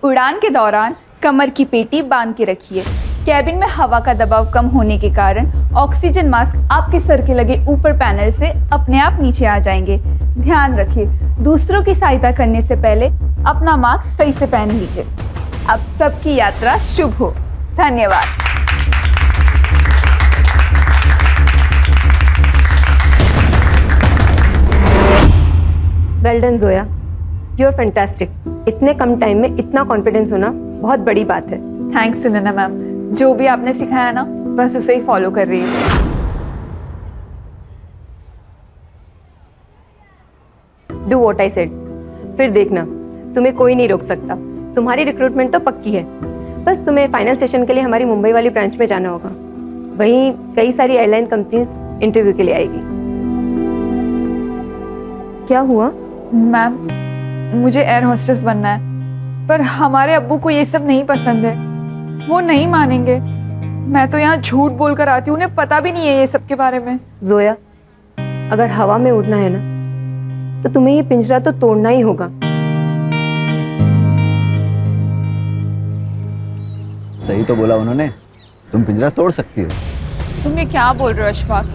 उड़ान के दौरान कमर की पेटी बांध के रखिए। कैबिन में हवा का दबाव कम होने के कारण ऑक्सीजन मास्क आपके सर के लगे ऊपर पैनल से अपने आप नीचे आ जाएंगे। ध्यान रखिए, दूसरों की सहायता करने से पहले अपना मास्क सही से पहन लीजिए। अब सबकी यात्रा शुभ हो। धन्यवाद। Well done Zoya, you are fantastic. इतने कम टाइम में इतना कॉन्फिडेंस होना बहुत बड़ी बात है। थैंक्स सुनैना मैम, जो भी आपने सिखाया ना बस उसे ही फॉलो कर रही हूँ। Do what I said. फिर देखना, तुम्हें कोई नहीं रोक सकता। तुम्हारी रिक्रूटमेंट तो पक्की है, बस तुम्हें फाइनल सेशन के लिए हमारी मुंबई वाली ब्रांच में जाना होगा। वहीं कई सारी एयरलाइन कंपनीज इंटरव्यू के लिए आएगी। क्या हुआ? मैम, मुझे एयर होस्टेस बनना है, पर हमारे अब्बू को ये सब नहीं पसंद है। वो नहीं मानेंगे। मैं तो यहाँ झूठ बोलकर आती हूँ, उन्हें पता भी नहीं है ये सब के बारे में। जोया, अगर हवा में उड़ना है ना तो तुम्हें ये पिंजरा तो तोड़ना ही होगा। सही तो बोला उन्होंने, तुम पिंजरा तोड़ सकती हो। तुम ये क्या बोल रहे हो अशफाक?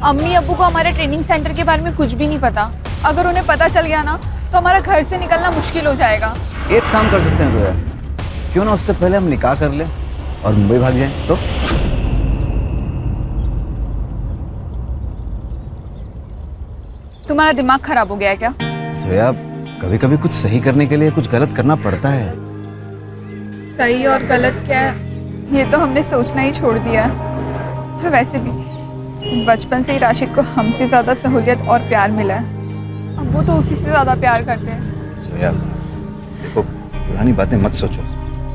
अम्मी अब्बू को हमारे ट्रेनिंग सेंटर के बारे में कुछ भी नहीं पता। अगर उन्हें पता चल गया ना तो हमारा घर से निकलना मुश्किल हो जाएगा। एक काम कर सकते हैं जोया, क्यों ना उससे पहले हम निकाह कर लें और मुंबई भाग जाएं? तो तुम्हारा दिमाग खराब हो गया है क्या? जोया, कभी कभी कुछ सही करने के लिए कुछ गलत करना पड़ता है। सही और गलत क्या है ये तो हमने सोचना ही छोड़ दिया है। और वैसे भी बचपन से ही राशिद को हमसे ज़्यादा सहूलियत और प्यार मिला है। अब वो तो उसी से ज़्यादा प्यार करते हैं। जोया, देखो, पुरानी बातें मत सोचो,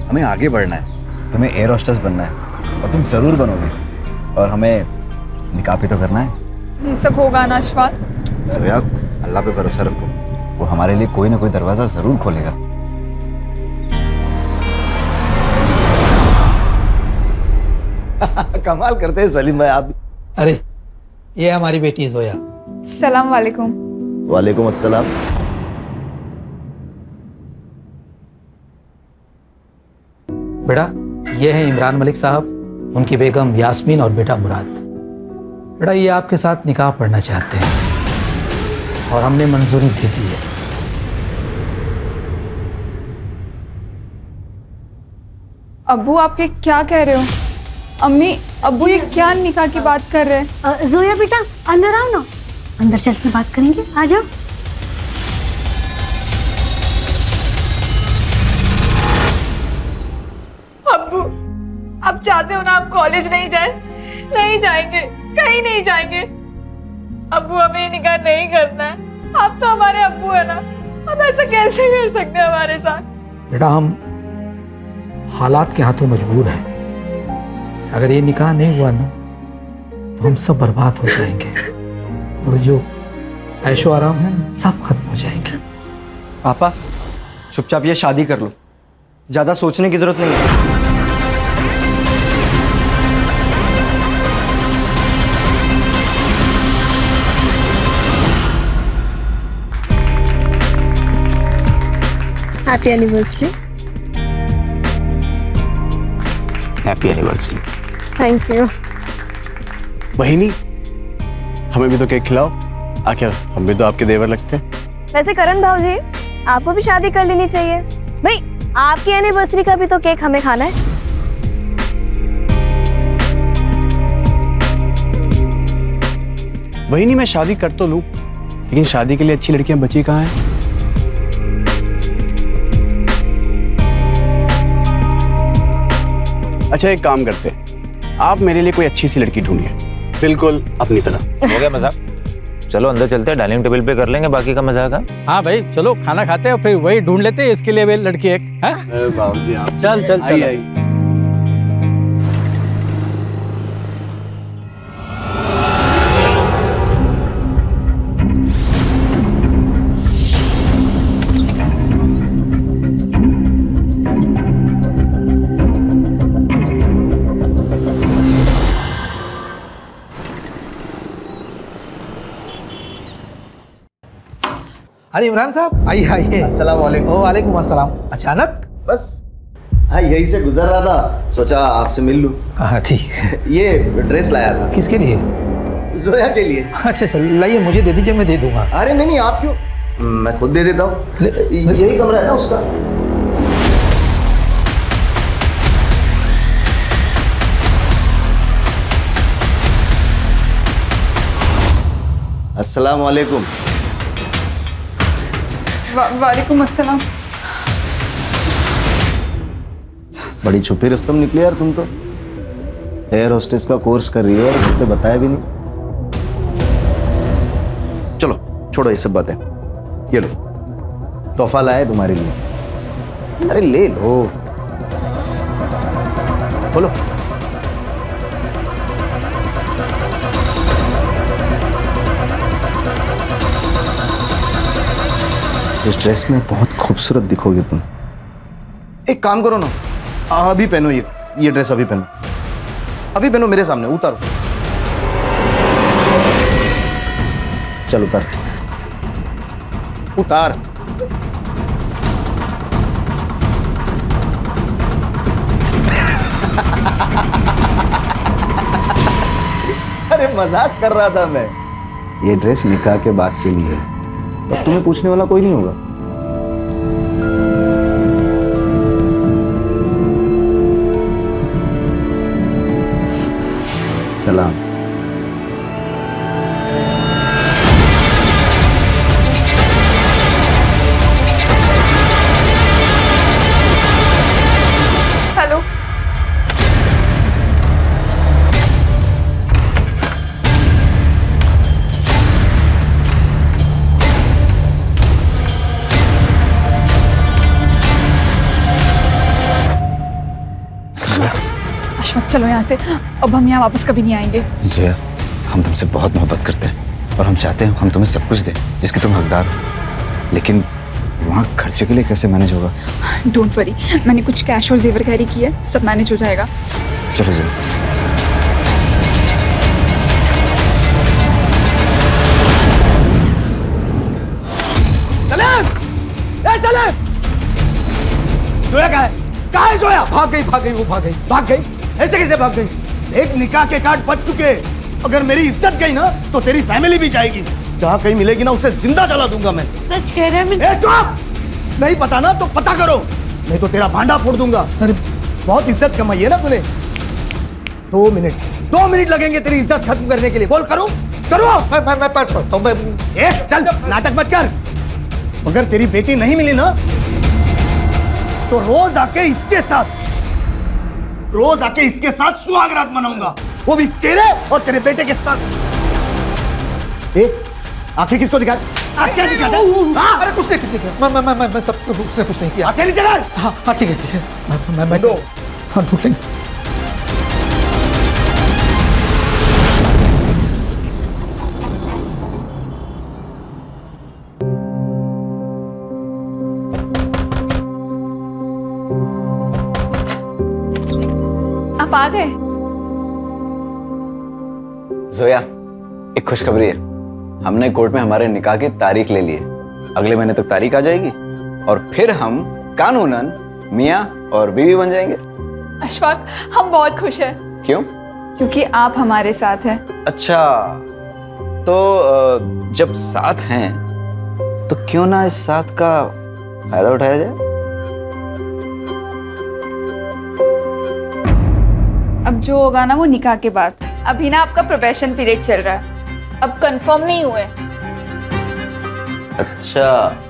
हमें आगे बढ़ना है। तुम्हें एयर होस्टेस बनना है और तुम ज़रूर बनोगे, और हमें निकाह भी तो करना है। ये सब होगा ना अशफाक? जोया, अल्लाह पे भरोसा रखो, वो हमारे लिए कोई ना कोई दरवाज़ा ज़रूर खोलेगा। कमाल करते हैं सलीम भाई आप। अरे ये हमारी बेटी जोया। सलाम वालेकुम। वालेकुम अस्सलाम। बेटा, ये है इमरान मलिक साहब, उनकी बेगम यास्मीन और बेटा मुराद। बेटा, ये आपके साथ निकाह पढ़ना चाहते हैं और हमने मंजूरी दे दी है। अब्बू, आप ये क्या कह रहे हो? अम्मी अब्बू ये क्या निकाह की बात कर रहे हैं? जोया बेटा, अंदर आओ ना, अंदर चल के बात करेंगे, आ जाओ। अब्बू, आप चाहते हो ना आप कॉलेज नहीं जाए? नहीं जाएंगे, कहीं नहीं जाएंगे। अब्बू, हमें ये निकाह नहीं करना है। आप तो हमारे अब्बू है ना, अब ऐसा कैसे कर सकते हैं हमारे साथ? बेटा, हम हालात के हाथों मजबूर हैं। अगर ये निकाह नहीं हुआ ना तो हम सब बर्बाद हो जाएंगे, और जो ऐशो आराम है ना सब खत्म हो जाएंगे। पापा, चुपचाप ये शादी कर लो, ज्यादा सोचने की जरूरत नहीं है। Happy anniversary. Happy anniversary. Thank you. बहिनी, हमें भी तो केक खिलाओ। आखिर हम भी तो आपके देवर लगते हैं। वैसे करण भाऊजी, आपको भी शादी कर लेनी चाहिए भाई। आपकी एनिवर्सरी का भी तो केक हमें खाना है। बहिनी, मैं शादी कर तो लूं, लेकिन शादी के लिए अच्छी लड़कियां बची कहाँ हैं? अच्छा, एक काम करते हैं, आप मेरे लिए कोई अच्छी सी लड़की ढूंढिए, बिल्कुल अपनी तरह। हो गया मजाक? चलो अंदर चलते हैं, डाइनिंग टेबल पे कर लेंगे बाकी का मजाक। हाँ भाई, चलो खाना खाते हैं और फिर वही ढूंढ लेते हैं इसके लिए भी लड़की एक। बाबूजी, आप चल चल चल। आई। अरे इमरान साहब, आइए आइए। अस्सलाम वालेकुम। वालेकुम अस्सलाम। अचानक? बस हाँ यही से गुजर रहा था, सोचा आपसे मिल लूं। हाँ ठीक। ये ड्रेस लाया था किसके लिए? जोया के लिए। अच्छा चल लाइए, मुझे दे दीजिए, मैं दे दूंगा। अरे नहीं नहीं, आप क्यों, मैं खुद दे देता हूँ। यही कमरा है ना उसका। अस्सलाम वालेकुम। वालेकुम अस्सलाम। बड़ी छुपी रुस्तम निकली यार तुम तो। एयर होस्टेस का कोर्स कर रही है और घर पे बताया भी नहीं। चलो छोड़ो ये सब बातें, ये लो तोहफा लाए तुम्हारे लिए। अरे ले लो, बोलो। इस ड्रेस में बहुत खूबसूरत दिखोगे तुम। एक काम करो ना, अभी पहनो ये ड्रेस, अभी पहनो, अभी पहनो मेरे सामने, उतारो। चल उतार, उतार। अरे मजाक कर रहा था मैं। ये ड्रेस निकाह के बाद के लिए है, अब तुम्हें पूछने वाला कोई नहीं होगा। सलाम। हेलो। अशफाक चलो यहाँ से, अब हम यहाँ वापस कभी नहीं आएंगे। जोया, हम तुमसे बहुत मोहब्बत करते हैं और हम चाहते हैं हम तुम्हें सब कुछ दें जिसके तुम हकदार हो, लेकिन वहाँ खर्चे के लिए कैसे मैनेज होगा? डोंट वरी, मैंने कुछ कैश और जेवर कैरी किया है, सब मैनेज हो जाएगा। चलो जोया। जोया कहाँ है जोया? भाग गई, वो भाग गई। ऐसे कैसे भाग गई? एक निकाह के कार्ड बच चुके, अगर मेरी इज्जत गई ना तो तेरी फैमिली भी जाएगी। जहाँ कहीं मिलेगी ना उसे जिंदा जला दूंगा मैं। सच कह रहे हैं? चुप! नहीं पता ना तो पता करो, नहीं तो तेरा भांडा फोड़ दूंगा। अरे बहुत इज्जत कमाई है ना तूने। 2 मिनट लगेंगे तेरी इज्जत खत्म करने के लिए। बोल करो। मैं पढ़ता हूँ। चल नाटक मत कर। अगर तेरी बेटी नहीं मिली ना तो रोज आके इसके साथ सुहागरात मनाऊंगा, वो भी तेरे और तेरे बेटे के साथ। आंखें किसको दिखा? आंखें दिखा। अरे कुछ नहीं, मैं सब उसने कुछ नहीं किया। आंखें नीचे कर। हाँ ठीक है। मैं दो। हाँ ढूंढ लेंगे। आप आ गए? जोया, एक खुशखबरी है। हमने कोर्ट में हमारे निकाह की तारीख ले ली है। अगले महीने तक तारीख आ जाएगी और फिर हम कानूनन मियाँ और बीवी बन जाएंगे। अशफाक, हम बहुत खुश हैं। क्यों? क्योंकि आप हमारे साथ हैं। अच्छा, तो जब साथ हैं तो क्यों ना इस साथ का फायदा उठाया जाए? अब जो होगा ना वो निकाह के बाद। अभी ना आपका प्रोबेशन पीरियड चल रहा है, अब कंफर्म नहीं हुए। अच्छा,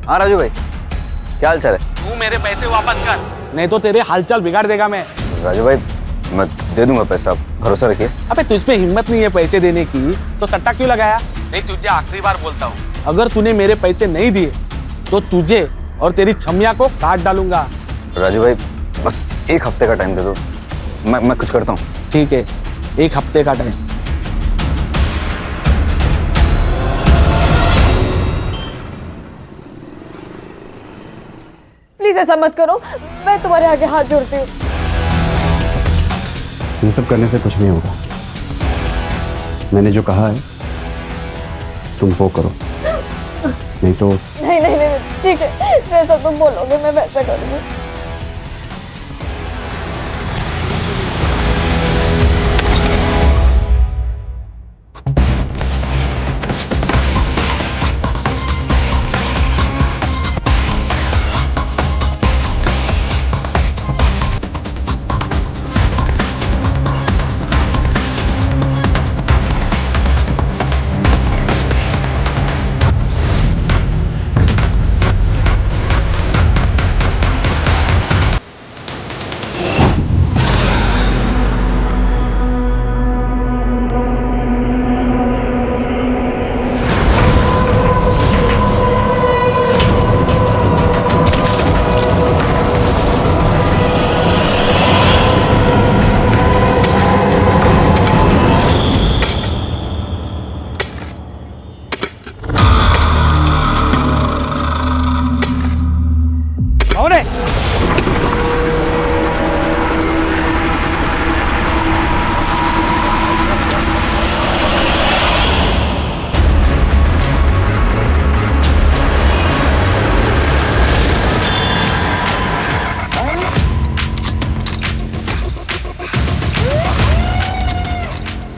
हाँ राजू भाई, क्या हाल चाल है? तू मेरे पैसे वापस कर, नहीं तो तेरे हालचाल बिगाड़ देगा मैं। राजू भाई, मैं दे दूंगा पैसा, भरोसा रखिए। अबे तुझमें हिम्मत नहीं है पैसे देने की तो सट्टा क्यों लगाया? नहीं, तुझे आखिरी बार बोलता हूँ, अगर तूने मेरे पैसे नहीं दिए तो तुझे और तेरी छमिया को काट डालूंगा। राजू भाई, बस 1 हफ्ते का टाइम दे दो, मैं कुछ करता हूँ। ठीक है, 1 हफ्ते का टाइम। प्लीज ऐसा मत करो, मैं तुम्हारे आगे हाथ जोड़ती हूँ। ये सब करने से कुछ नहीं होगा। मैंने जो कहा है तुम वो करो, नहीं तो नहीं नहीं नहीं, ठीक है, जैसा तुम बोलोगे मैं वैसा करूँगी।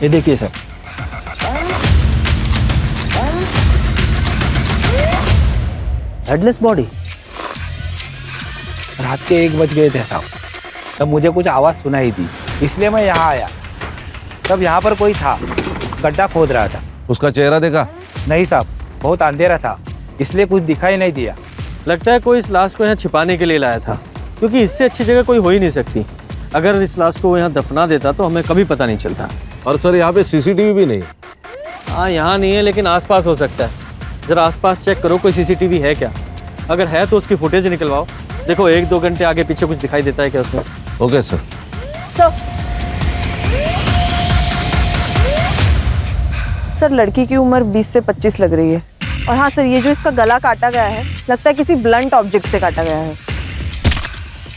ये देखिए सर, हेडलेस बॉडी। रात के 1 बज गए थे साहब, तब मुझे कुछ आवाज़ सुनाई दी, इसलिए मैं यहाँ आया। तब यहाँ पर कोई था, गड्ढा खोद रहा था। उसका चेहरा देखा? नहीं साहब, बहुत अंधेरा था, इसलिए कुछ दिखाई नहीं दिया। लगता है कोई इस लाश को यहाँ छिपाने के लिए लाया था, क्योंकि इससे अच्छी जगह कोई हो ही नहीं सकती। अगर इस लाश को वो यहाँ दफना देता तो हमें कभी पता नहीं चलता। और सर यहाँ पे सीसीटीवी भी नहीं। हाँ, यहाँ नहीं है, लेकिन आसपास हो सकता है। जरा आसपास चेक करो, कोई सीसीटीवी है क्या। अगर है तो उसकी फुटेज निकलवाओ। देखो 1-2 घंटे आगे पीछे कुछ दिखाई देता है क्या उसमें। Okay sir. सर लड़की की उम्र 20 से 25 लग रही है। और हाँ सर, ये जो इसका गला काटा गया है, लगता है किसी ब्लंट ऑब्जेक्ट से काटा गया है।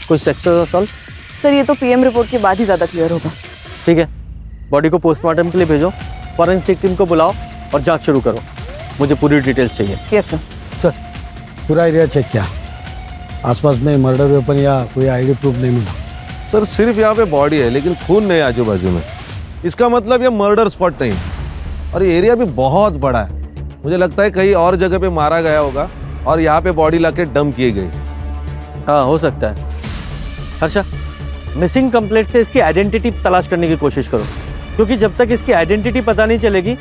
कोई सेक्सुअल असॉल्ट? सर ये तो पीएम रिपोर्ट के बाद ही ज़्यादा क्लियर होगा। ठीक है, बॉडी को पोस्टमार्टम के लिए भेजो, फॉरेंसिक टीम को बुलाओ और जांच शुरू करो। मुझे पूरी डिटेल्स चाहिए। Yes sir. सर पूरा एरिया चेक किया, आसपास में मर्डर वेपन या कोई आईडी प्रूफ नहीं मिला। सर सिर्फ यहाँ पे बॉडी है, लेकिन खून नहीं आजू बाजू में। इसका मतलब ये मर्डर स्पॉट नहीं। और ये एरिया भी बहुत बड़ा है, मुझे लगता है कहीं और जगह पे मारा गया होगा और यहाँ पे बॉडी लाके डंप की गई। हाँ, हो सकता है। हर्षा, मिसिंग कंप्लेंट से इसकी आइडेंटिटी तलाश करने की कोशिश करो, क्योंकि जब तक इसकी आइडेंटिटी पता नहीं चलेगी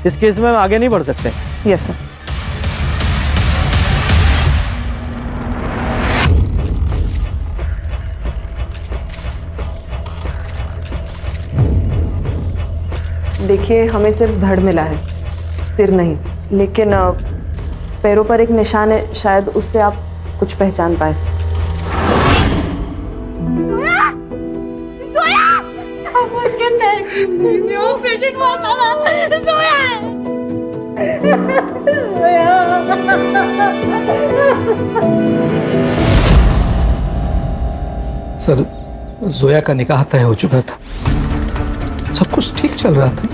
इस केस में हम आगे नहीं बढ़ सकते। Yes sir. देखिए, हमें सिर्फ धड़ मिला है, सिर नहीं। लेकिन पैरों पर एक निशान है, शायद उससे आप कुछ पहचान पाए। उसके पैर में ऑपरेशन हुआ था ना, सर, जोया का निकाह तय हो चुका था, सब कुछ ठीक चल रहा था,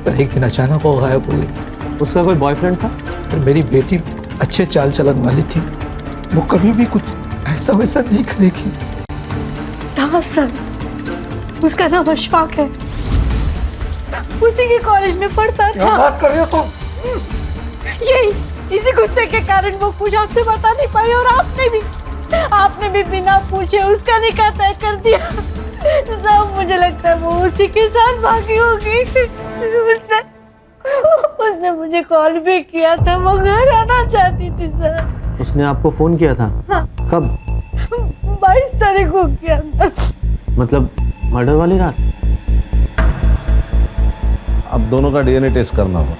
पर एक दिन अचानक वो गायब हो गई। उसका कोई बॉयफ्रेंड था? पर मेरी बेटी अच्छे चाल चलन वाली थी, वो कभी भी कुछ ऐसा वैसा नहीं करेगी। हाँ सर, उसका नाम अशफाक है, उसी के कॉलेज में पढ़ता था। बात कर रहे हो तुम? यही इसी गुस्से के कारण वो कुछ आपसे बता नहीं पाई, और आपने भी बिना पूछे उसका निकाह तय कर दिया। सब मुझे लगता है वो उसी के साथ भागी होगी। उसने मुझे कॉल भी किया था, वो घर आना चाहती थी सर। उसने आपको फोन किया था? हाँ। कब? 22 तारीख को किया था। मतलब मर्डर वाली रात? अब दोनों का डीएनए टेस्ट करना होगा,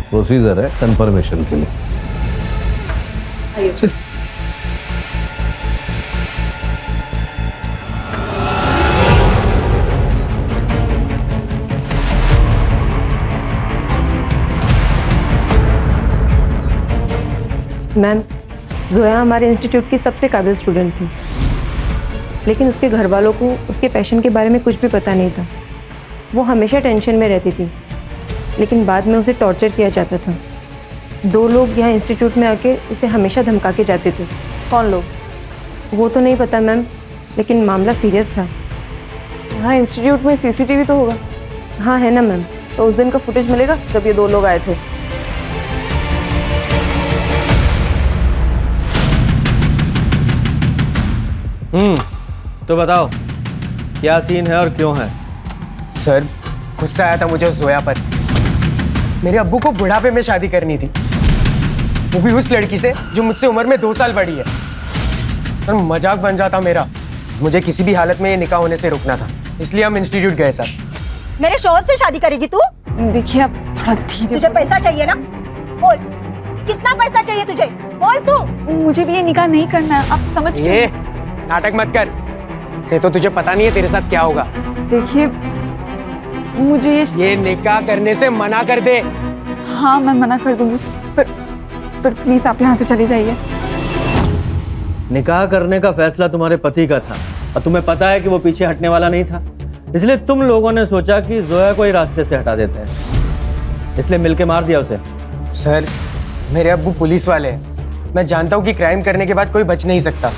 प्रोसीजर है कंफर्मेशन के लिए। मैम, जोया हमारे इंस्टीट्यूट की सबसे काबिल स्टूडेंट थी, लेकिन उसके घर वालों को उसके पैशन के बारे में कुछ भी पता नहीं था। वो हमेशा टेंशन में रहती थी, लेकिन बाद में उसे टॉर्चर किया जाता था। 2 लोग यहाँ इंस्टीट्यूट में आके उसे हमेशा धमका के जाते थे। कौन लोग? वो तो नहीं पता मैम, लेकिन मामला सीरियस था। यहाँ इंस्टीट्यूट में सीसीटीवी तो होगा। हाँ है ना मैम। तो उस दिन का फुटेज मिलेगा जब ये 2 लोग आए थे। तो बताओ क्या सीन है और क्यों है? सर, गुस्सा आया था मुझे उस जोया पर। मेरे अब्बू को बुढ़ापे में शादी करनी थी, वो भी उस लड़की से जो मुझसे उम्र में 2 साल बड़ी है। सर, मजाक बन जाता मेरा। मुझे किसी भी हालत में ये निकाह होने से रोकना था, इसलिए हम इंस्टीट्यूट गए सर। मेरे शौहर से शादी करेगी तू? देखिए अब थोड़ा धीरे। तुझे पैसा चाहिए ना? बोल, कितना पैसा चाहिए तुझे? बोल तू। मुझे भी ये निकाह नहीं करना है, आप समझ ये गए? नाटक मत कर, ये तो तुझे पता नहीं है तेरे साथ क्या होगा। देखिए मुझे ये निकाह करने से मना कर दे। हाँ मैं मना कर दूंगी, पर प्लीज आप यहाँ से चले जाइए। निकाह करने का फैसला तुम्हारे पति का था और तुम्हें पता है कि वो पीछे हटने वाला नहीं था, इसलिए तुम लोगों ने सोचा कि जोया को ही रास्ते से हटा देते हैं, इसलिए मिलके मार दिया उसे। सर, मेरे अब्बू पुलिस वाले हैं, मैं जानता हूँ कि क्राइम करने के बाद कोई बच नहीं सकता।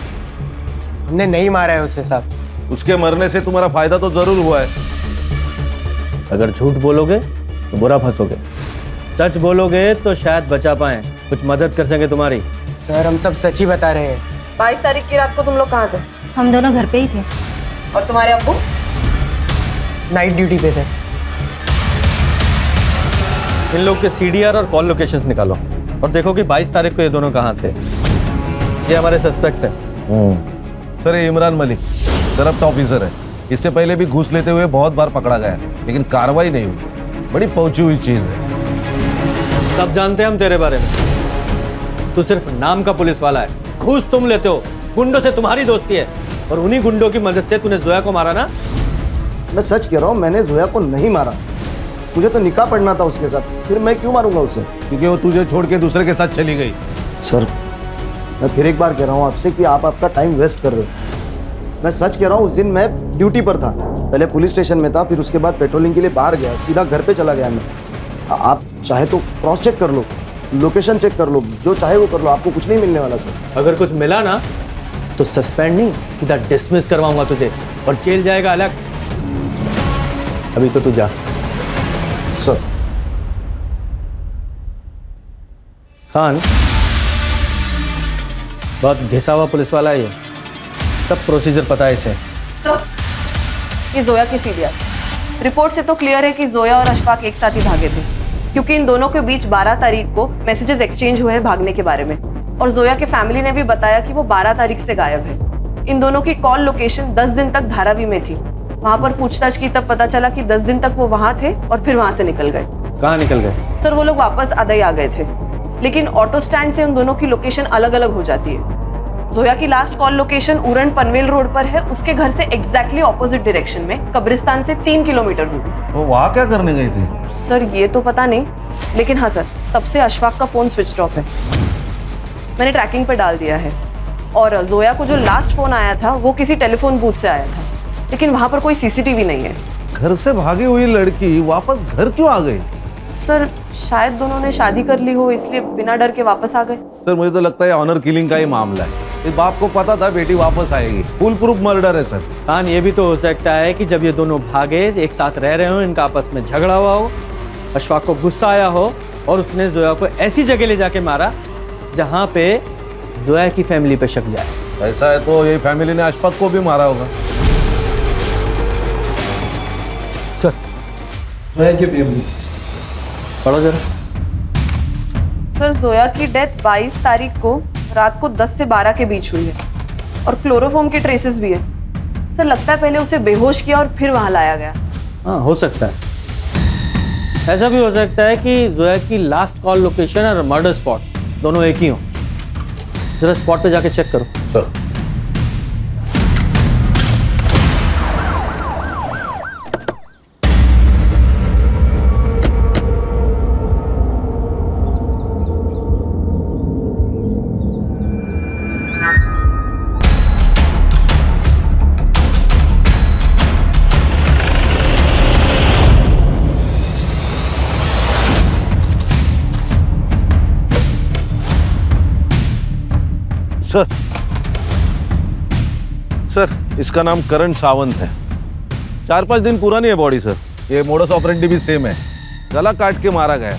हमने नहीं मारा है उसे साहब। उसके मरने से तुम्हारा फायदा तो जरूर हुआ है। अगर झूठ बोलोगे तो बुरा फंसोगे, सच बोलोगे तो शायद बचा पाए, कुछ मदद कर सके तुम्हारी। सर, हम सब सच ही बता रहे हैं। 22 तारीख की रात को तुम लोग कहाँ थे? हम दोनों घर पे ही थे। और तुम्हारे अब्बू? नाइट ड्यूटी पे थे। इन लोग के सीडीआर और कॉल लोकेशंस निकालो और देखो कि 22 तारीख को ये दोनों कहाँ थे। ये हमारे सस्पेक्ट्स हैं। सर, ये इमरान मलिक करप्ट ऑफिसर है, इससे पहले भी घूस लेते हुए बहुत बार पकड़ा गया है, लेकिन कार्रवाई नहीं हुई। बड़ी पहुंची हुई चीज है। सब जानते हैं हम तेरे बारे में, तू सिर्फ नाम का पुलिस वाला है। घूस तुम लेते हो, गुंडों से तुम्हारी दोस्ती है और उन्हीं गुंडों की मदद से तूने जोया को मारा ना। मैं सच कह रहा हूँ, मैंने जोया को नहीं मारा। मुझे तो निकाह पढ़ना था उसके साथ, फिर मैं क्यों मारूंगा उसे? क्योंकि वो तुझे छोड़ के दूसरे के साथ चली गई। सर, मैं फिर एक बार कह रहा हूँ आपसे कि आप आपका टाइम वेस्ट कर रहे हो। मैं सच कह रहा हूँ, उस दिन मैं ड्यूटी पर था। पहले पुलिस स्टेशन में था, फिर उसके बाद पेट्रोलिंग के लिए बाहर गया, सीधा घर पे चला गया मैं। आप चाहे तो क्रॉस चेक कर लो, लोकेशन चेक कर लो, जो चाहे वो कर लो, आपको कुछ नहीं मिलने वाला सर। अगर कुछ मिला ना तो सस्पेंड नहीं, सीधा डिसमिस करवाऊंगा तुझे और जेल जाएगा अलग। अभी तो तू जा। सर। खान बहुत घिसा हुआ पुलिस वाला है ये, सब प्रोसीजर पता है इसे। सर, ये जोया की सीडीआर रिपोर्ट से तो क्लियर है कि जोया और अशफाक एक साथ ही भागे थे, क्योंकि इन दोनों के बीच 12 तारीख को मैसेजेस एक्सचेंज हुए हैं भागने के बारे में, और जोया के फैमिली ने भी बताया कि वो 12 तारीख से गायब है। इन दोनों की कॉल लोकेशन 10 दिन तक धारावी में थी। वहां पर पूछताछ की तब पता चला कि 10 दिन तक वो वहां थे और फिर वहां से निकल गए। कहाँ निकल गए? सर, वो लोग वापस अदई आ गए थे, लेकिन ऑटो स्टैंड से उन दोनों की लोकेशन अलग अलग हो जाती है। जोया की last call location Uran Panvel road पर है, उसके घर से एग्जैक्टली ऑपोजिट डायरेक्शन में, कब्रिस्तान से 3 किलोमीटर दूर। वो वहाँ क्या करने गई थी? सर, ये तो पता नहीं, लेकिन हाँ सर, तब से अशफाक का फोन स्विच ऑफ है। मैंने ट्रैकिंग पर डाल दिया है, और जोया को जो लास्ट फोन आया था वो किसी टेलीफोन बूथ से आया था, लेकिन वहां पर कोई सीसीटीवी नहीं है। घर से भागी हुई लड़की वापस घर क्यों आ गई? सर, शायद दोनों ने शादी कर ली हो, इसलिए बिना डर के वापस आ गए। सर, मुझे तो लगता है ऑनर किलिंग का ही मामला है। इस बाप को पता था बेटी वापस आएगी, फुल प्रूफ मर्डर है सर। खान, ये भी तो हो सकता है कि जब ये दोनों भागे, एक साथ रह रहे हो, इनका आपस में झगड़ा हुआ हो, अशफाक को गुस्सा आया हो और उसने जोया को ऐसी जगह ले जाके मारा जहाँ पे जोया की फैमिली पे शक जाए। ऐसा है तो ये फैमिली ने अशफाक को भी मारा होगा। सर, पढ़ो जरा। सर, जोया की डेथ 22 तारीख को रात को 10 से 12 के बीच हुई है, और क्लोरोफॉर्म के ट्रेसेस भी है। सर, लगता है पहले उसे बेहोश किया और फिर वहां लाया गया। हाँ, हो सकता है। ऐसा भी हो सकता है कि जोया की लास्ट कॉल लोकेशन और मर्डर स्पॉट दोनों एक ही हो। जरा स्पॉट पे जाके चेक करो। सर, सर सर इसका नाम करण सावंत है। 4-5 दिन पुरानी है बॉडी सर। ये मोडस ऑपरेंडी भी सेम है, गला काट के मारा गया।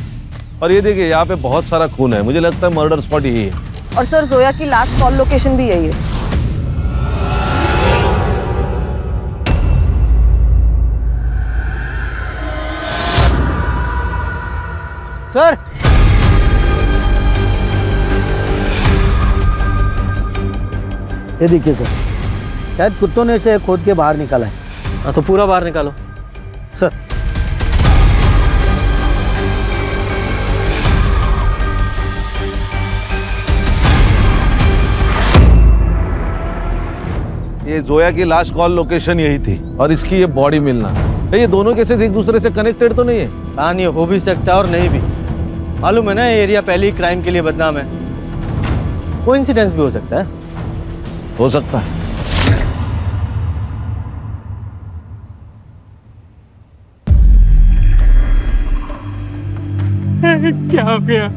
और ये देखिए यहाँ पे बहुत सारा खून है, मुझे लगता है मर्डर स्पॉट यही है। और सर जोया की लास्ट कॉल लोकेशन भी यही है। सर ये देखिए सर, शायद कुत्तों ने इसे खोद के बाहर निकाला है। हाँ तो पूरा बाहर निकालो। सर ये जोया की लास्ट कॉल लोकेशन यही थी और इसकी ये बॉडी मिलना, ये दोनों केसेस एक दूसरे से कनेक्टेड तो नहीं है? हाँ, ये हो भी सकता है और नहीं भी। मालूम है ना, ये एरिया पहले ही क्राइम के लिए बदनाम है। कोइंसिडेंस भी हो सकता है। हो सकता है। क्या हो गया?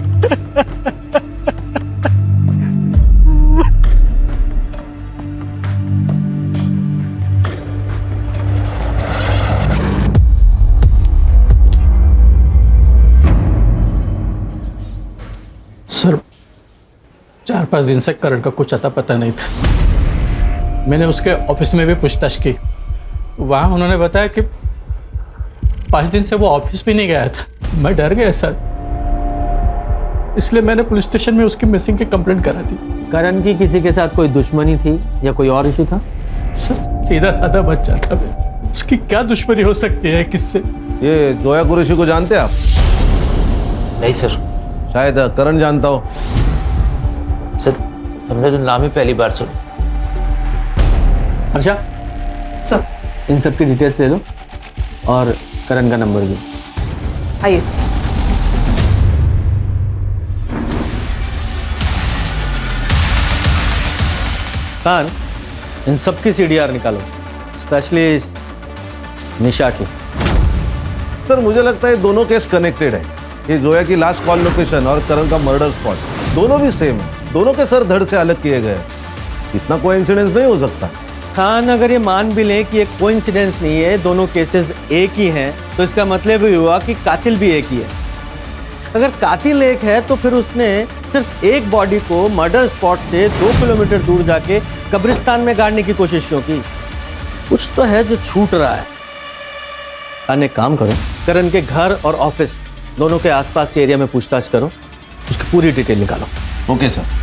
सर 4-5 दिन से करण का कुछ अता पता नहीं था। मैंने उसके ऑफिस में भी पूछताछ की, वहाँ उन्होंने बताया कि 5 दिन से वो ऑफिस भी नहीं गया था। मैं डर गया सर, इसलिए मैंने पुलिस स्टेशन में उसकी मिसिंग की कंप्लेंट करा दी। करण की किसी के साथ कोई दुश्मनी थी या कोई और इशू था? सर सीधा साधा बच्चा था मैं, उसकी क्या दुश्मनी हो सकती है किससे? ये जोया कुरैशी को जानते हैं आप? नहीं सर। शायद करण जानता हो। सर हमने तो नाम ही पहली बार सुना। अच्छा सर, इन सब की डिटेल्स ले लो और करण का नंबर भी। आइए। खान, इन सब की सीडीआर निकालो, स्पेशली इस निशा की। सर मुझे लगता है दोनों केस कनेक्टेड है। ये जोया की लास्ट कॉल लोकेशन और करण का मर्डर स्पॉट दोनों भी सेम है। दोनों के सर धड़ से अलग किए गए। इतना कोइंसिडेंस नहीं हो सकता। खान, अगर ये मान भी लें कि ये कोइंसिडेंस नहीं है, दोनों केसेस एक ही हैं, तो इसका मतलब ये हुआ कि कातिल भी एक ही है। अगर कातिल एक है तो फिर उसने सिर्फ एक बॉडी को मर्डर स्पॉट से 2 किलोमीटर दूर जाके कब्रिस्तान में गाड़ने की कोशिश क्यों की? कुछ तो है जो छूट रहा है। खान, एक काम करो, करण के घर और ऑफिस दोनों के आसपास के एरिया में पूछताछ करो, उसकी पूरी डिटेल निकालो। Okay sir.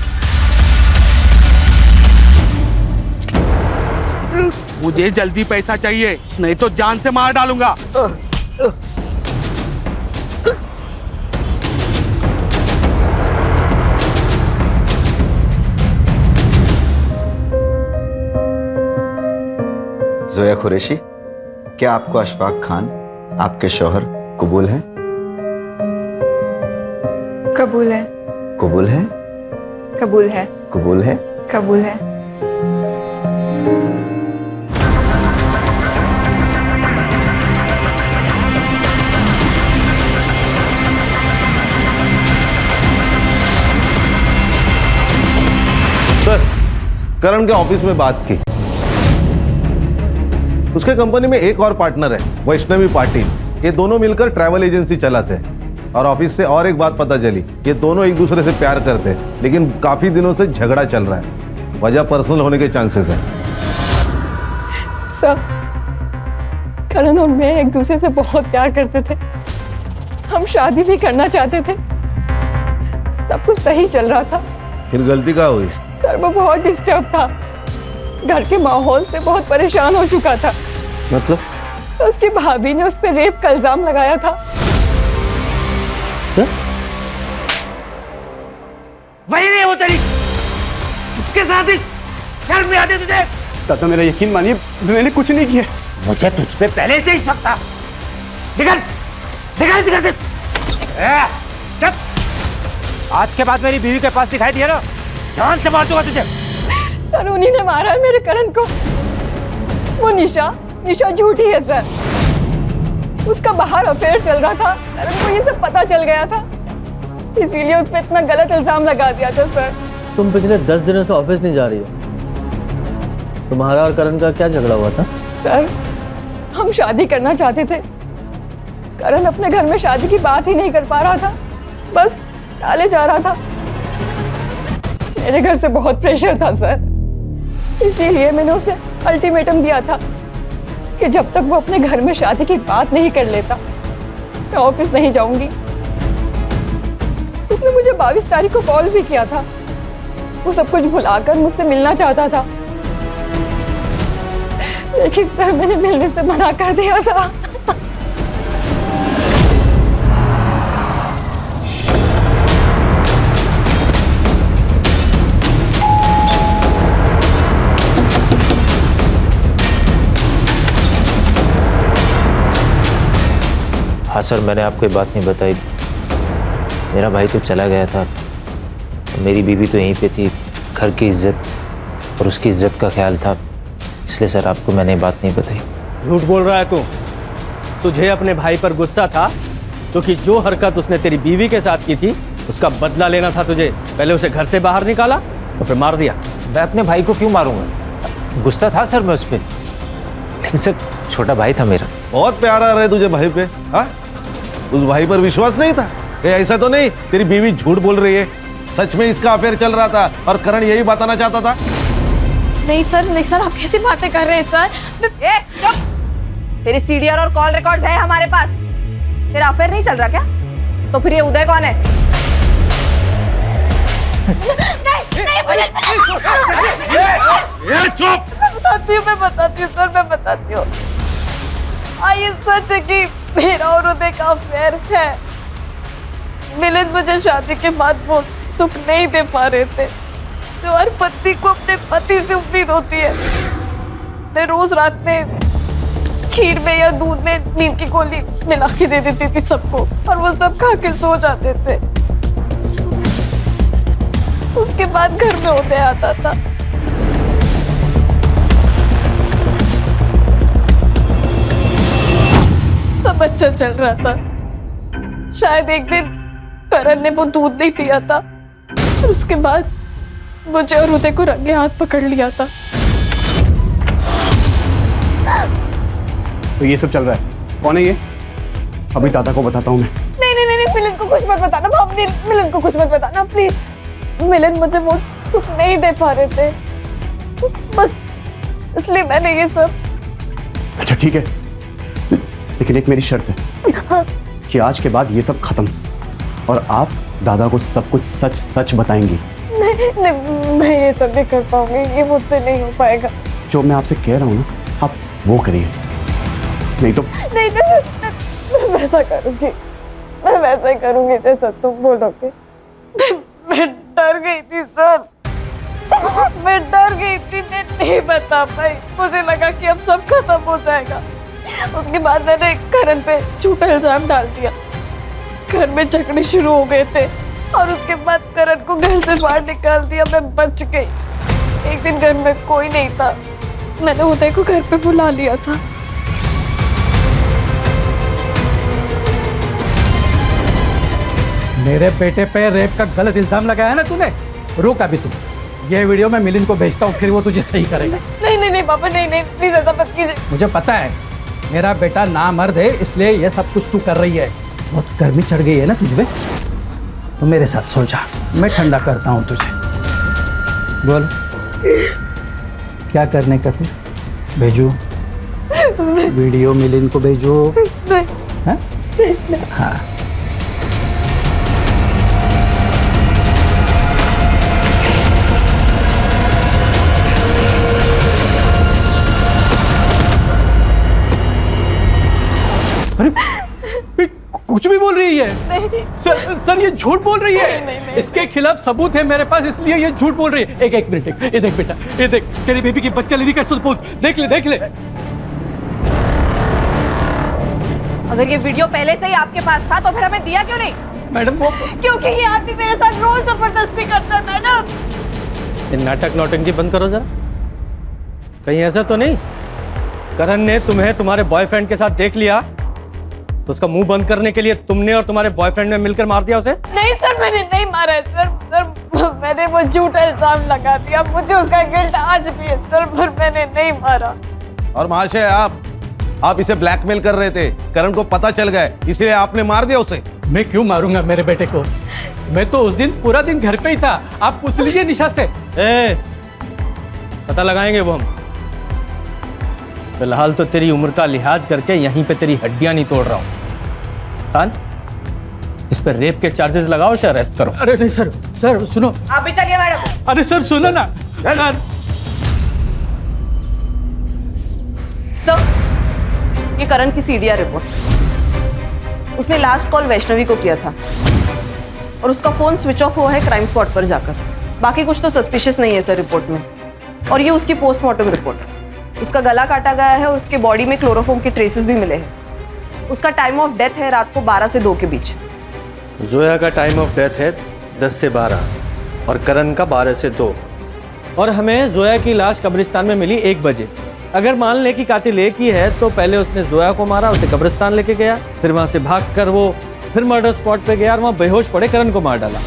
मुझे जल्दी पैसा चाहिए, नहीं तो जान से मार डालूंगा। जोया कुरैशी, क्या आपको अशफाक खान आपके शौहर कबूल है? कबूल है। कबूल है? कबूल है। कबूल है? कबूल है। सर करण के ऑफिस में बात की, उसके कंपनी में एक और पार्टनर है, वैष्णवी पाटिल। ये दोनों मिलकर ट्रैवल एजेंसी चलाते हैं। और ऑफिस से और एक बात पता चली, ये दोनों एक दूसरे से प्यार करते हैं, लेकिन काफी दिनों से झगड़ा चल रहा है। वजह पर्सनल होने के चांसेस हैं। सर करण और मैं एक दूसरे से बहुत प्यार करते थे, हम शादी भी करना चाहते थे, सब कुछ सही चल रहा था। फिर गलती क्या हुई? सर वो बहुत डिस्टर्ब था, घर के माहौल से बहुत परेशान हो चुका था। मतलब? सर उसकी भाभी ने उस पर रेप का इल्जाम लगाया था। वही नहीं है वो तेरी, उसके साथ ही शर्म नहीं आती तुझे? दादा मेरा यकीन मानिए, मैंने कुछ नहीं किया। मुझे तुझ पे पहले से ही शक था। निकल निकल निकल दे। आज के बाद मेरी बीवी के पास दिखाई दिया ना, जान से मार दूंगा तुझे। सर उन्हीं ने मारा है मेरे करण को। वो निशा झूठी है सर, उसका बाहर अफेयर चल रहा था, करण को ये सब पता चल गया था, इसीलिए उस पर इतना गलत इल्जाम लगा दिया था सर। तुम पिछले 10 दिनों से ऑफिस नहीं जा रही हो। तुम्हारा और करण का क्या झगड़ा हुआ था? सर, हम शादी करना चाहते थे। करण अपने घर में शादी की बात ही नहीं कर पा रहा था, बस टाले जा रहा था। मेरे घर से बहुत प्रेशर था सर, इसीलिए मैंने उसे अल्टीमेटम दिया था कि जब तक वो अपने घर में शादी की बात नहीं कर लेता मैं ऑफिस नहीं जाऊंगी। उसने मुझे 22 तारीख को कॉल भी किया था। वो सब कुछ भुलाकर मुझसे मिलना चाहता था, लेकिन सर मैंने मिलने से मना कर दिया था। हाँ सर, मैंने आपको ये बात नहीं बताई। मेरा भाई तो चला गया था, मेरी बीवी तो यहीं पे थी। घर की इज्जत और उसकी इज्जत का ख्याल था, इसलिए सर आपको मैंने ये बात नहीं बताई। झूठ बोल रहा है तू। तुझे अपने भाई पर गुस्सा था क्योंकि जो हरकत उसने तेरी बीवी के साथ की थी उसका बदला लेना था तुझे। पहले उसे घर से बाहर निकाला और फिर मार दिया। मैं अपने भाई को क्यों मारूंगा? गुस्सा था सर मैं उस पर, लेकिन सर छोटा भाई था मेरा। बहुत प्यारा रहे तुझे भाई पे। हाँ, उस भाई पर विश्वास नहीं था? ऐसा तो नहीं तेरी बीवी झूठ बोल रही है? सच में इसका अफेयर चल रहा था और करण यही बताना चाहता था? नहीं सर, आप कैसी बातें कर रहे हैं सर? तेरी सीडीआर और कॉल रिकॉर्ड्स है हमारे पास। तेरा अफेयर नहीं चल रहा क्या? तो फिर ये उदय कौन है? चुप! मैं बताती हूँ सर, मैं बताती हूँ। ये सच है कि मेरा और उदय का अफेयर है। मिलिंद मुझे शादी के बाद वो सुख नहीं दे पा रहे थे जो हर पत्नी को अपने पति से उम्मीद होती है। मैं रोज रात में खीर में या दूध में नींद की गोली मिला के दे देती थी सबको, और वो सब खा के सो जाते थे। उसके बाद घर में उदय आता था। सब अच्छा चल रहा था। शायद एक दिन करण ने वो दूध नहीं पिया था, और उसके बाद मुझे और उदय को रंगे हाथ पकड़ लिया था। तो ये सब चल रहा है, कौन है ये? अभी दादा को बताता हूँ मैं। नहीं, मिलिंद को कुछ मत बताना। भाभी, मिलिंद को कुछ मत बताना प्लीज। मिलिंद मुझे वो सुख नहीं दे पा रहे थे, बस इसलिए मैंने ये सब। अच्छा ठीक है, लेकिन एक मेरी शर्त है कि आज के बाद ये सब खत्म और आप दादा को सब कुछ सच सच बताएंगी। नहीं, मैं ये सब नहीं कर पाऊंगी, ये मुझसे नहीं हो पाएगा। जो मैं आपसे कह रहा हूँ ना, आप वो करिए, नहीं तो। नहीं, मैं वैसा करूंगी, मैं वैसा ही करूंगी जैसा तुम बोलोगे। मैं डर गई थी सर, मैं डर गई थी, मैं नहीं बता पाई। मुझे लगा कि अब सब खत्म हो जाएगा। उसके बाद मैंने करण पे झूठा इल्जाम डाल दिया। घर में झगड़े शुरू हो गए थे और उसके बाद करण को घर से बाहर निकाल दिया। मैं बच गई। एक दिन घर में कोई नहीं था, मैंने उदय को घर पे बुला लिया था। मेरे बेटे पे रेप का गलत इल्जाम लगाया ना तूने। रोक अभी तुम, ये वीडियो मैं मिलिंद को भेजता हूँ, फिर वो तुझे सही करेगा। नहीं पापा, नहीं प्लीज ऐसा मत कीजिए। मुझे पता है मेरा बेटा नामर्द है, इसलिए ये सब कुछ तू कर रही है। बहुत गर्मी चढ़ गई है ना तुझ में, तो मेरे साथ सो जा, मैं ठंडा करता हूँ तुझे। बोल क्या करने का फिर? भेजू वीडियो मिलिंद को भेजो? हाँ? हाँ। अरे कुछ भी बोल रही है। सर ये झूठ बोल रही है। नहीं, इसके खिलाफ सबूत है मेरे पास, इसलिए ये झूठ बोल रही है। एक मिनट, ये देख बेटा, ये देख तेरी बेबी की बच्चा लेने का सबूत। देख ले। अगर ये वीडियो पहले से ही आपके पास था तो फिर हमें दिया क्यों नहीं? मैडम वो क्योंकि ये आदमी मेरे साथ रोज जबरदस्ती करता है मैडम। ये नाटक नौटंकी बंद करो जरा। कहीं ऐसा तो नहीं करण ने तुम्हें तुम्हारे बॉयफ्रेंड के साथ देख लिया तो उसका मुंह बंद करने के लिए तुमने और तुम्हारे बॉयफ्रेंड ने मिलकर मार दिया उसे? नहीं सर, मैंने नहीं मारा है सर। सर मैंने वो झूठा इल्जाम लगा दिया, मुझे उसका गिल्ट आज भी है सर, पर मैंने नहीं मारा। और महाशय आप इसे ब्लैकमेल कर रहे थे, करण को पता चल गया इसलिए आपने मार दिया उसे। मैं क्यों मारूंगा मेरे बेटे को? मैं तो उस दिन पूरा दिन घर पे ही था, आप पूछ लीजिए निशा से। पता लगाएंगे वो हम। फिलहाल तो तेरी उम्र का लिहाज करके यहीं पे तेरी हड्डियां नहीं तोड़ रहा हूं। खान, इस पर रेप के चार्जेस लगाओ, उसे अरेस्ट करो। अरे नहीं सर, सर सुनो। आप भी चलिए मैडम। अरे सर सुनो ना। सर, ये करण की सीडीआर रिपोर्ट। उसने लास्ट कॉल वैष्णवी को किया था और उसका फोन स्विच ऑफ हुआ है क्राइम स्पॉट पर जाकर। बाकी कुछ तो सस्पिशियस नहीं है सर रिपोर्ट में। और ये उसकी पोस्टमार्टम रिपोर्ट। उसका गला काटा गया है और उसके बॉडी में क्लोरोफॉर्म के ट्रेसेस भी मिले हैं। उसका टाइम ऑफ डेथ है रात को 12 से 2 के बीच। जोया का टाइम ऑफ डेथ है 10 से 12 और करण का 12 से 2। और हमें जोया की लाश कब्रिस्तान में मिली 1 बजे। अगर मान ले कि कातिल एक ही है तो पहले उसने जोया को मारा, उसे कब्रिस्तान लेके गया, फिर वहां से भागकर वो फिर मर्डर स्पॉट पे गया और वहां बेहोश पड़े करण को मार डाला।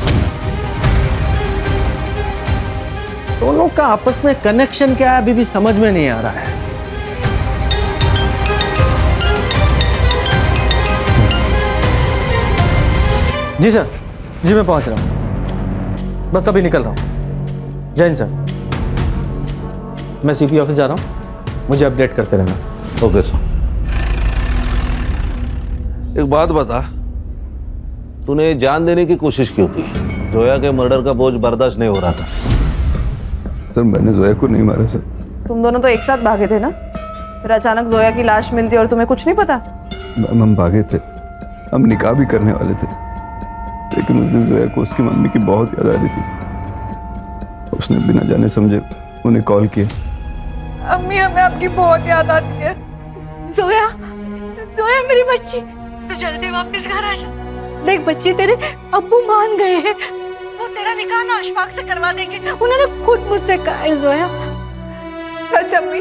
दोनों का आपस में कनेक्शन क्या है अभी भी समझ में नहीं आ रहा है। जी सर, जी मैं पहुंच रहा हूं, बस अभी निकल रहा हूं। जय हिंद सर, मैं सीपी ऑफिस जा रहा हूं, मुझे अपडेट करते रहना। Okay sir. एक बात बता, तूने जान देने की कोशिश क्यों की? जोया के मर्डर का बोझ बर्दाश्त नहीं हो रहा था। सर मैंने जोया को नहीं मारा सर। तुम दोनों तो एक साथ भागे थे ना, फिर अचानक जोया की लाश मिलती और तुम्हें कुछ नहीं पता? हम भागे थे, हम निकाह भी करने वाले थे, लेकिन उस दिन जोया को उसकी मम्मी की बहुत याद आ रही थी। उसने बिना जाने समझे उन्हें कॉल किया। अम्मी, हमें आपकी बहुत याद आती है। जोया, जोया मेरी बच्ची, तू जल्दी वापस घर आ जा। देख बच्ची, तेरे अब्बू मान गए हैं, वो तेरा निकाह ना अशफाक से करवा देंगे। उन्होंने खुद मुझसे कहा है जोया। सच अम्मी?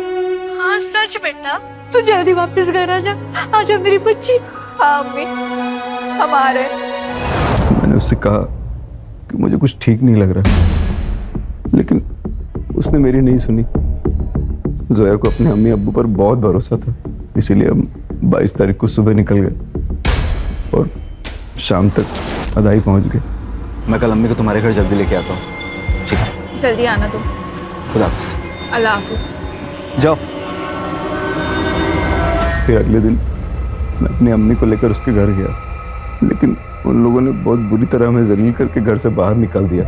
हाँ सच बेटा, तू जल्दी वापस घर आ जा। आजा मेरी बच्ची। हाँ अम्मी, हम आ रहे हैं। मैंने उससे कहा कि मुझे कुछ ठीक नहीं लग रहा, लेकिन उसने मेरी नहीं सुनी। जोया को अपने अम्मी अब्बू पर बहुत भरोसा था, इसीलिए हम 22 तारीख को सुबह निकल गए और शाम तक अदाई पहुंच गए। मैं कल अम्मी को तुम्हारे घर जल्दी लेके आता हूँ। ठीक है, जल्दी आना तुम। खुदा हाफिज। अल्लाह हाफिज। जाओ। फिर अगले दिन मैं अपनी अम्मी को लेकर उसके घर गया, लेकिन उन लोगों ने बहुत बुरी तरह हमें जलील करके घर से बाहर निकाल दिया।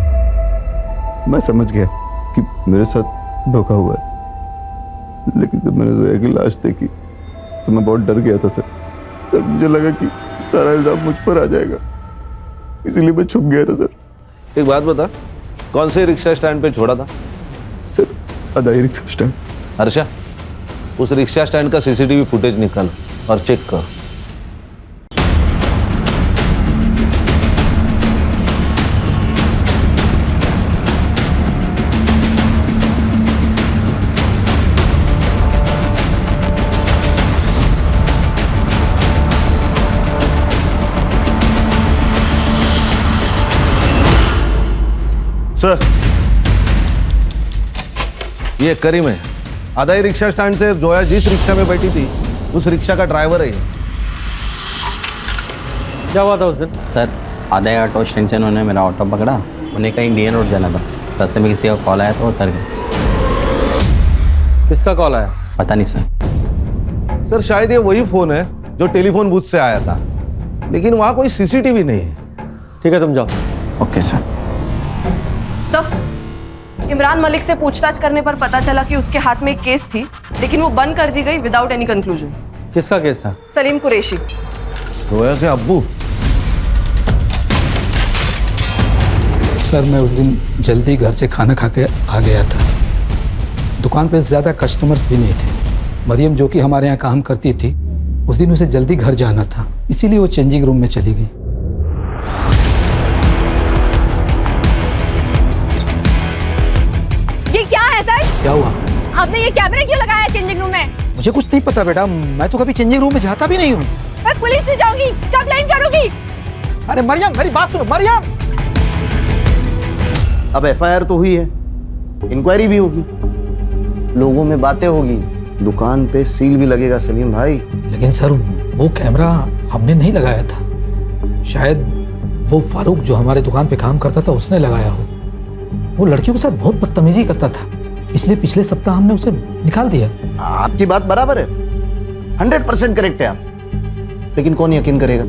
मैं समझ गया कि मेरे साथ धोखा हुआ है, लेकिन जब मैंने जोया की लाश देखी तो मैं बहुत डर गया था सर। तब मुझे लगा कि सारा इल्जाम मुझ पर आ जाएगा, इसीलिए मैं छुप गया था सर। एक बात बता, कौन से रिक्शा स्टैंड पे छोड़ा था? सर अदाई रिक्शा स्टैंड। हर्षा, उस रिक्शा स्टैंड का सीसीटीवी फुटेज निकाल और चेक कर। सर, ये करीम है, अदाई रिक्शा स्टैंड से जोया जिस रिक्शा में बैठी थी उस रिक्शा का ड्राइवर है ये। क्या हुआ था उस दिन? सर, आधा ऑटो स्टैंड से उन्होंने मेरा ऑटो पकड़ा, उन्हें कहीं इंडियन रोड जाना था। रास्ते में किसी का कॉल आया तो उतर गए। किसका कॉल आया? पता नहीं सर। सर शायद ये वही फोन है जो टेलीफोन बूथ से आया था, लेकिन वहां कोई सीसीटीवी नहीं है। ठीक है, तुम जाओ। Okay sir. Sir, Imran Malik से पूछताछ करने पर पता चला कि उसके हाथ में एक केस थी, लेकिन वो बंद कर दी गई विदाउट एनी कंक्लूजन। किसका केस था? सलीम कुरैशी। जोया के अब्बू? सर मैं उस दिन जल्दी घर से खाना खा के आ गया था। दुकान पे ज़्यादा कस्टमर्स भी नहीं थे। मरियम जो कि हमारे यहाँ काम करती थी, उस दिन उसे जल्दी घर जाना था, इसीलिए वो चेंजिंग रूम में चली गई। ये क्या है सर? क्या हुआ? आपने ये कैमरा क्यों लगाया चेंजिंग रूम में? मुझे कुछ नहीं पता बेटा, मैं तो कभी चेंजिंग रूम में जाता भी नहीं हूँ। मैं पुलिस से जाऊंगी, कंप्लेन करूंगी। अरे मरियम मेरी बात सुनो मरियम। अब एफआईआर तो हुई है, इंक्वायरी भी होगी, लोगों में बातें होगी, दुकान पे सील भी लगेगा सलीम भाई। लेकिन सर वो कैमरा हमने नहीं लगाया था, शायद वो फारूक जो हमारे दुकान पे काम करता था उसने लगाया हो। वो लड़कियों के साथ बहुत बदतमीजी करता था, इसलिए पिछले सप्ताह हमने उसे निकाल दिया। आपकी बात बराबर है, 100% करेक्ट है आप, लेकिन कौन यकीन करेगा?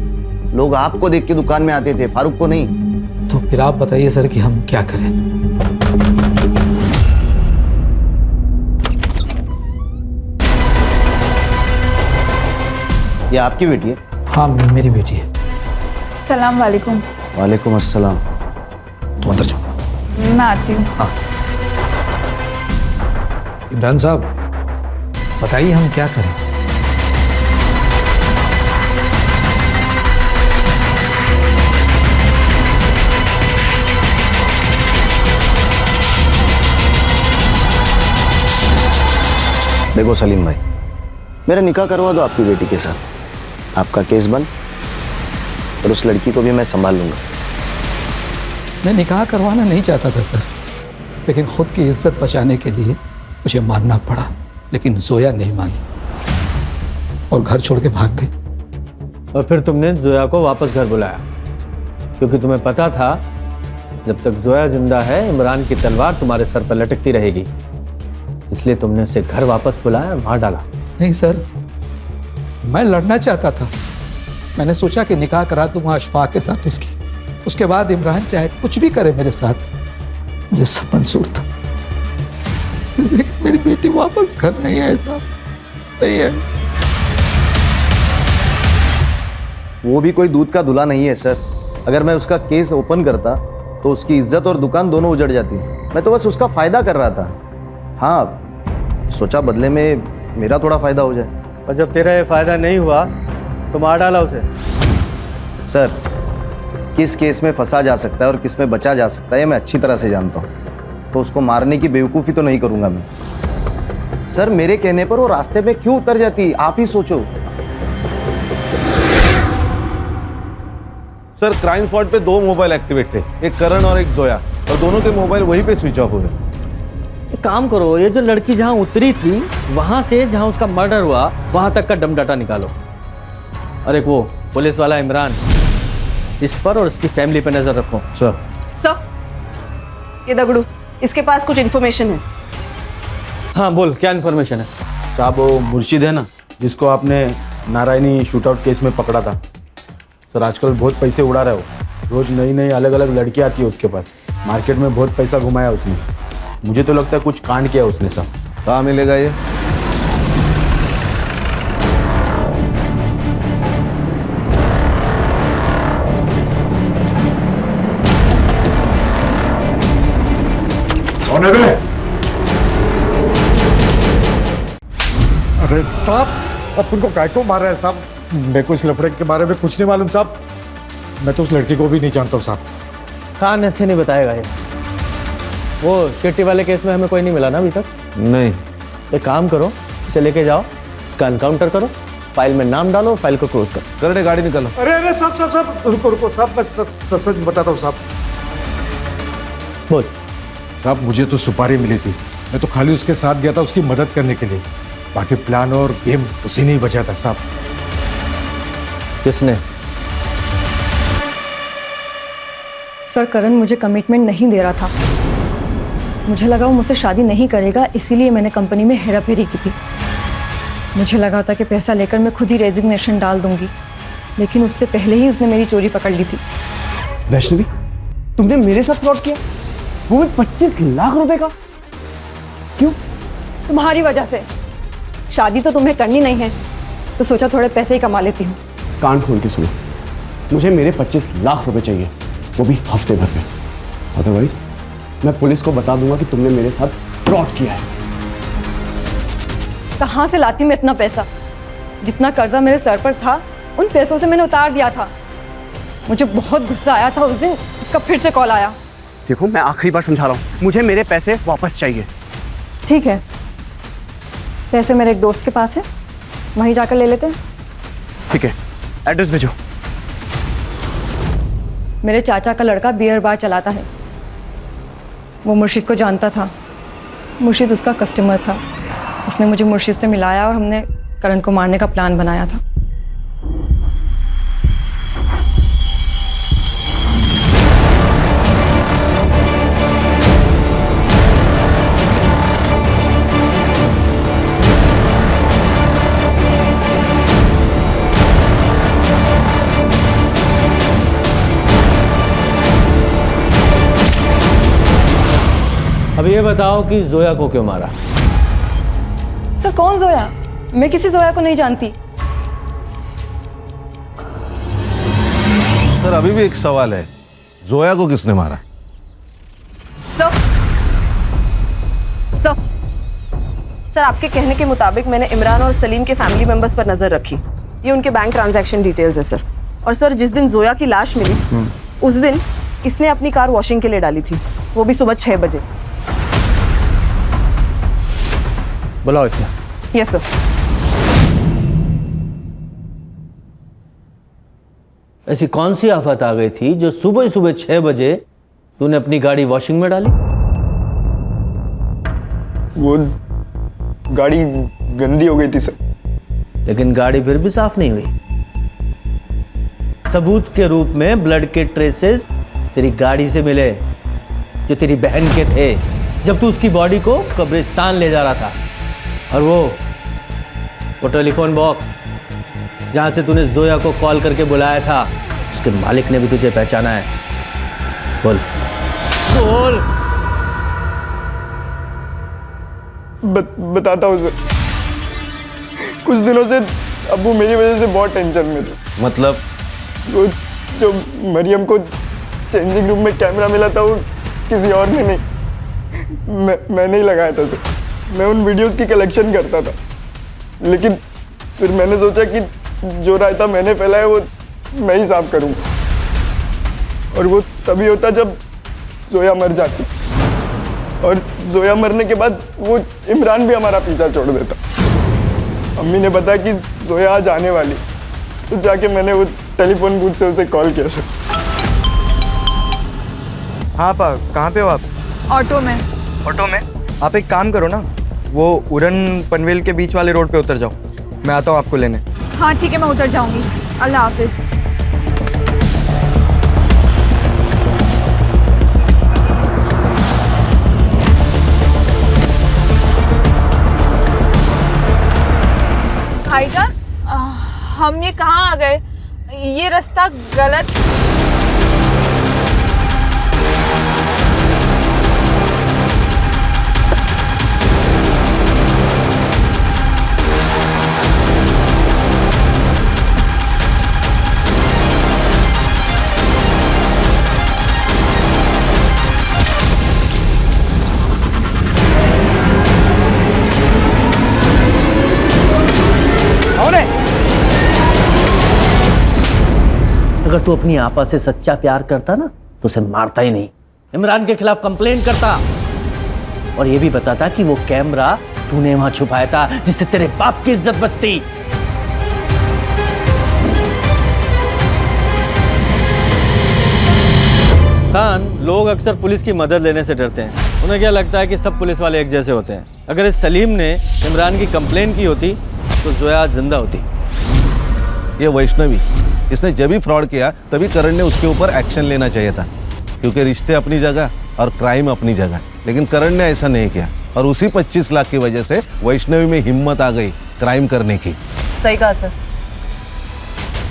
लोग आपको देख के दुकान में आते थे, फारूक को नहीं। तो फिर आप बताइए सर कि हम क्या करें। ये आपकी बेटी है? हाँ मेरी बेटी है। सलाम वालेकुम। वालेकुम अस्सलाम। तुम अंदर जाओ। मैं आती हूँ। हाँ इमरान साहब बताइए हम क्या करें। देखो सलीम भाई, मेरा निकाह करवा दो आपकी बेटी के साथ, आपका केस बंद, और उस लड़की को भी मैं संभाल लूंगा। मैं निकाह करवाना नहीं चाहता था सर, लेकिन खुद की इज्जत बचाने के लिए मुझे मानना पड़ा। लेकिन जोया नहीं मानी और घर छोड़ के भाग गई। और फिर तुमने जोया को वापस घर बुलाया, क्योंकि तुम्हें पता था जब तक जोया जिंदा है इमरान की तलवार तुम्हारे सर पर लटकती रहेगी, इसलिए तुमने उसे घर वापस बुलाया और मार डाला। नहीं सर, मैं लड़ना चाहता था। मैंने सोचा कि निकाह करा दूंगा अशफाक के साथ उसके बाद इमरान चाहे कुछ भी करे मेरे साथ, मुझे सब मंजूर था। लेकिन मेरी बेटी वापस घर नहीं है साहब, नहीं है। वो भी कोई दूध का धुला नहीं है सर। अगर मैं उसका केस ओपन करता तो उसकी इज्जत और दुकान दोनों उजड़ जाती। मैं तो बस उसका फायदा कर रहा था। हाँ, सोचा बदले में मेरा थोड़ा फायदा हो जाए। और जब तेरा ये फायदा नहीं हुआ तो मार डाला उसे। सर, किस केस में फंसा जा सकता है और किस में बचा जा सकता है मैं अच्छी तरह से जानता हूँ, तो उसको मारने की बेवकूफ़ी तो नहीं करूँगा मैं। सर, मेरे कहने पर वो रास्ते में क्यों उतर जाती, आप ही सोचो। सर क्राइम स्पॉट पे 2 मोबाइल एक्टिवेट थे, एक करण और एक जोया, और दोनों के मोबाइल वहीं पे स्विच ऑफ हो गए। एक काम करो, ये जो लड़की जहाँ उतरी थी वहां से जहाँ उसका मर्डर हुआ वहां तक का डम डाटा निकालो। और एक वो पुलिस वाला इमरान, इस पर और उसकी फैमिली पर नजर रखो। सर, ये दगड़ू, इसके पास कुछ इन्फॉर्मेशन है। हाँ बोल, क्या इन्फॉर्मेशन है? साहब वो मुर्शिद है ना, जिसको आपने नारायणी शूटआउट केस में पकड़ा था सर, आजकल बहुत पैसे उड़ा रहा है वो। रोज नई नई अलग अलग लड़की आती है उसके पास, मार्केट में बहुत पैसा घुमाया उसने। मुझे तो लगता है कुछ कांड किया उसने सर। कहाँ मिलेगा ये? कौन है बे? अरे साहब, अपन को काय को मार रहा है साहब? मेरे को इस लफड़े के बारे में कुछ नहीं मालूम साहब। मैं तो उस लड़की को भी नहीं जानता हूँ साहब। खान ऐसे नहीं बताएगा ये। वो चिट्ठी वाले केस में हमें कोई नहीं मिला ना अभी तक? नहीं। एक काम करो, इसे लेके जाओ, इसका एनकाउंटर करो, फाइल में नाम डालो, फाइल को क्लोज करो। करने गाड़ी निकालो। अरे अरे साहब साहब साहब, रुको रुको साहब, मैं सच बताता हूँ साहब। बोल। साहब, मुझे तो सुपारी मिली थी, मैं तो खाली उसके साथ गया था उसकी मदद करने के लिए। बाकी प्लान और गेम उसी ने ही बचा था साहब। किसने? सर, करण मुझे कमिटमेंट नहीं दे रहा था। मुझे लगा वो मुझसे शादी नहीं करेगा, इसीलिए मैंने कंपनी में हेराफेरी की थी। मुझे लगा था कि पैसा लेकर मैं खुद ही रेजिग्नेशन डाल दूंगी, लेकिन उससे पहले ही उसने मेरी चोरी पकड़ ली थी। वैष्णवी, तुमने मेरे साथ फ्रॉड किया, वो भी 25 लाख रुपए का? क्यों? तुम्हारी वजह से। शादी तो तुम्हें करनी नहीं है, तो सोचा थोड़े पैसे ही कमा लेती हूँ। कान खोल के सुनो, मुझे मेरे 25 लाख रुपए चाहिए, वो भी हफ्ते भर में। अदरवाइज मैं पुलिस को बता दूंगा कि तुमने मेरे साथ फ्रॉड किया है। कहाँ से लाती मैं इतना पैसा? जितना कर्जा मेरे सर पर था उन पैसों से मैंने उतार दिया था। मुझे बहुत गुस्सा आया था उस दिन, उसका फिर से कॉल आया। देखो, मैं आखिरी बार समझा रहा हूँ, मुझे मेरे पैसे वापस चाहिए। ठीक है, पैसे मेरे एक दोस्त के पास है, वहीं जाकर ले लेते हैं। ठीक है, एड्रेस भेजो। मेरे चाचा का लड़का बियर बार चलाता है। वो मुर्शिद को जानता था। मुर्शिद उसका कस्टमर था। उसने मुझे मुर्शिद से मिलाया और हमने करण को मारने का प्लान बनाया था। अब ये बताओ कि जोया को क्यों मारा? सर कौन जोया? मैं किसी जोया को नहीं जानती। सर अभी भी एक सवाल है, जोया को किसने मारा? सर आपके कहने के मुताबिक मैंने इमरान और सलीम के फैमिली मेंबर्स पर नजर रखी। ये उनके बैंक ट्रांजैक्शन डिटेल्स है सर। और सर जिस दिन जोया की लाश मिली उस दिन इसने अपनी कार वॉशिंग के लिए डाली थी, वो भी सुबह 6 बजे। बुलाओ इसे। Yes sir. ऐसी कौन सी आफत आ गई थी जो सुबह सुबह 6 बजे तूने अपनी गाड़ी वॉशिंग में डाली? वो गाड़ी गंदी हो गई थी सर। लेकिन गाड़ी फिर भी साफ नहीं हुई। सबूत के रूप में ब्लड के ट्रेसेस तेरी गाड़ी से मिले जो तेरी बहन के थे जब तू उसकी बॉडी को कब्रिस्तान ले जा रहा था। और वो टेलीफोन बॉक्स जहां से तूने जोया को कॉल करके बुलाया था, उसके मालिक ने भी तुझे पहचाना है। बोल बोल। बताता हूँ सर। कुछ दिनों से अब्बू मेरी वजह से बहुत टेंशन में थे। मतलब? वो जो मरियम को चेंजिंग रूम में कैमरा मिला था वो किसी और ने नहीं, मैंने ही लगाया था सर। मैं उन वीडियोस की कलेक्शन करता था, लेकिन फिर मैंने सोचा कि जो रायता मैंने फैलाया वो मैं ही साफ करूँगा। और वो तभी होता जब जोया मर जाती, और जोया मरने के बाद वो इमरान भी हमारा पीछा छोड़ देता। अम्मी ने बताया कि जोया आज आने वाली, तो जाके मैंने वो टेलीफोन बूथ से उसे कॉल किया सर। हाँ पा, कहाँ पे हो आप? ऑटो में। ऑटो में? आप एक काम करो ना, वो उड़न पनवेल के बीच वाले रोड पे उतर जाओ, मैं आता हूँ आपको लेने। हाँ ठीक है, मैं उतर जाऊंगी। अल्लाह हाफिज। भाईजान, हम ये कहाँ आ गए? ये रास्ता गलत। अगर तू अपनी आपा से सच्चा प्यार करता ना तो उसे मारता ही नहीं, इमरान के खिलाफ कंप्लेंट करता और ये भी बताता कि वो कैमरा तूने वहां छुपाया था जिससे तेरे बाप की इज्जत बचती। खान, लोग अक्सर पुलिस की मदद लेने से डरते हैं। उन्हें क्या लगता है कि सब पुलिस वाले एक जैसे होते हैं। अगर इस सलीम ने इमरान की कंप्लेंट की होती तो जोया जिंदा होती। ये वैष्णवी, इसने जब भी फ्रॉड किया तभी करण ने उसके ऊपर एक्शन लेना चाहिए था, क्योंकि रिश्ते अपनी जगह और क्राइम अपनी जगह। लेकिन करण ने ऐसा नहीं किया और उसी 25 लाख की वजह से वैष्णवी में हिम्मत आ गई क्राइम करने की। सही कहा सर।